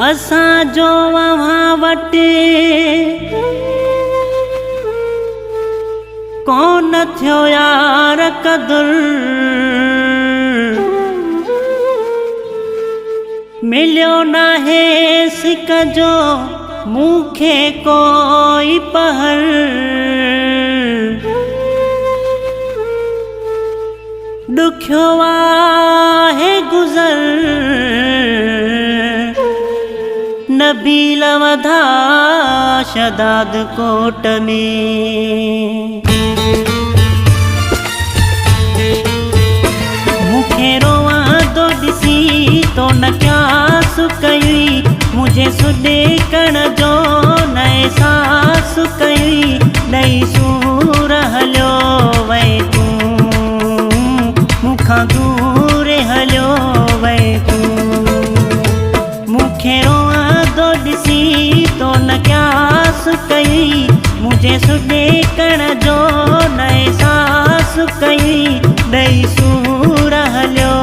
असां जो वहाँ वटे कौन थियो यार कदुर, मिलियो ना है सिक जो मूंखे कोई पहर। दुखियो आहे गुज़र नबील वधा शदाद कोट में। मूंखे रोवां तो ॾिसी तो न क्यास कई, मुझे सुॾे कण जो न एहसास कई। ॾई सूर हलियो वई तूं, मूंखां दूर हलियो वई तूं। मूंखे रोवां तो ॾिसी तो न क्यास कई, मुझे सुॾे कण जो न एहसास कई। ॾई सूर हलियो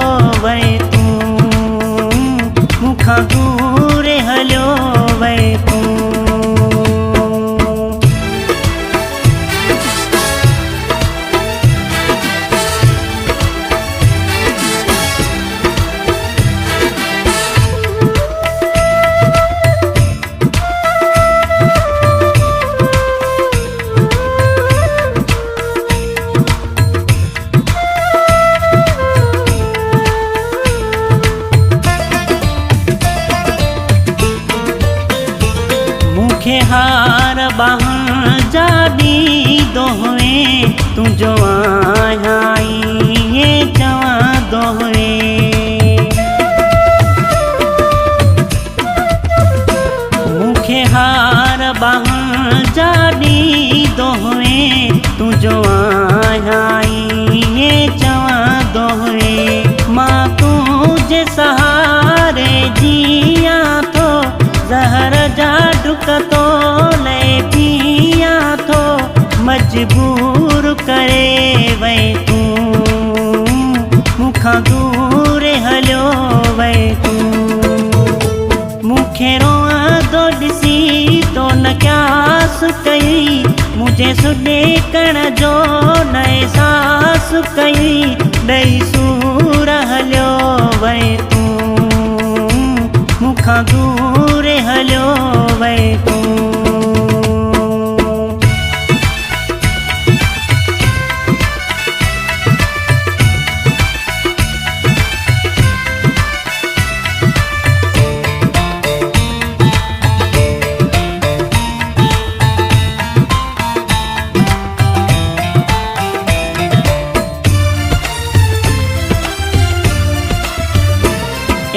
वई तूं, मूंखां दूर हलियो वई तूं। मूंखे हार ॿाहं जा ॾींदो हुए, तुंहिंजो आहियां ईअं चवंदो हुए। मूंखे हार ॿाहं जा ॾींदो हुए, तुंहिंजो आहियां ईअं चवंदो हुए। मां तुंहिंजे सहारे जियां थो, ज़हर जा ढुक तो ले पियां थो। मजबूर करे वई तूं, मूंखां दूर हलियो वई तूं। मूंखे रोवां तो ॾिसी तो न क्यास कई, मुझे सुॾे कण जो न एहसास कई। ॾई सूर हलियो वई तूं, मूंखां दूर हलियो वई तूं।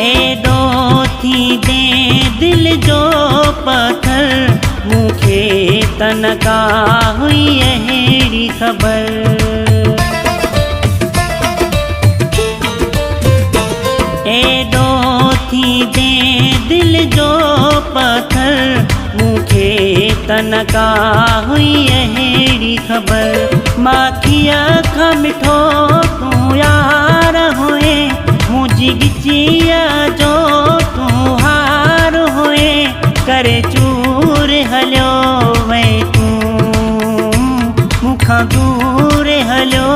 एॾो थी दे दिल जो पत्थर, मूंखे तनका हुई अहिड़ी ख़बर। एॾो थी दे दिल जो पत्थर, मूंखे तनका हुई अहिड़ी ख़बर। माखीअ खां मिठो तूं यार हुए, मुंहिंजी गिचीअ जो तूं हार हुए। करे चूर हलियो वई तूं, मूंखां दूर हलियो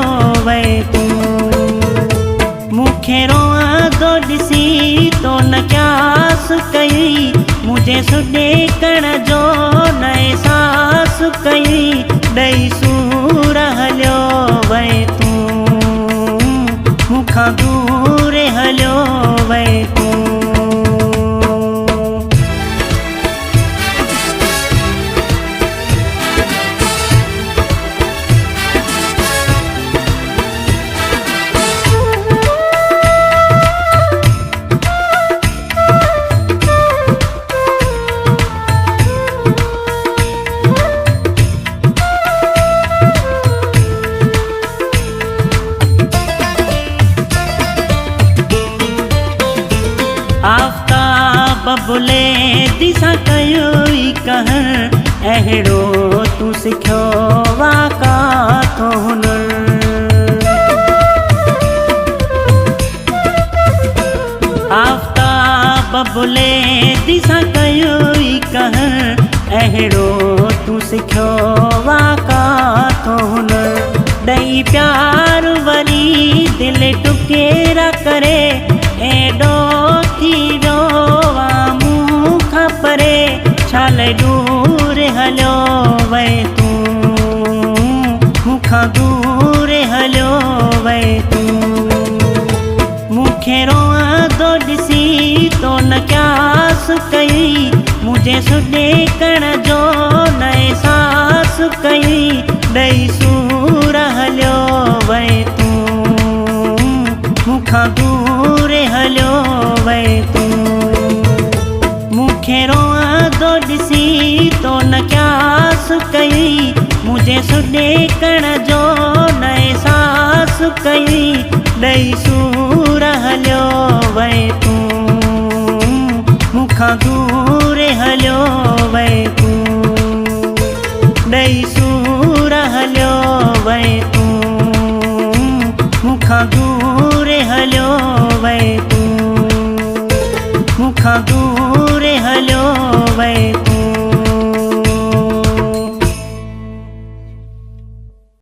वई तूं। मूंखे रोवां तो ॾिसी तो न क्यास कई, मुझे सुॾे कण जो न एहसास कई। ॾई सूर हलियो वई तूं, मूंखां दूर हलियो वई तूं। आफ्ताब बुले दिसा कयो ई कहर, अहिड़ो तूं सिखियो वाका तो हुनर। आफ्ताब बुले दिसा प्यार वरी दिल टुकेरा करे एडो थी रोवा मूंखां परे छाल दूर हलो वे तू मूंखां दूर हलो वे तू मूंखे रोअंदो ॾिसी तो न क्यास कई मुझे सुॾे कण जो न एहसास कई ॾेई सूर हलियो वे तू मूंखां दूर हलियो वे तू मूंखे रोअंदो ॾिसी तो न क्यास कई मुझे सुॾे कण जो न एहसास कई ॾेई सूर हलियो वे तू मूंखां दूर हलियो वे तू ॾेई सूर हलियो वे तू मूंखां दूर हलियो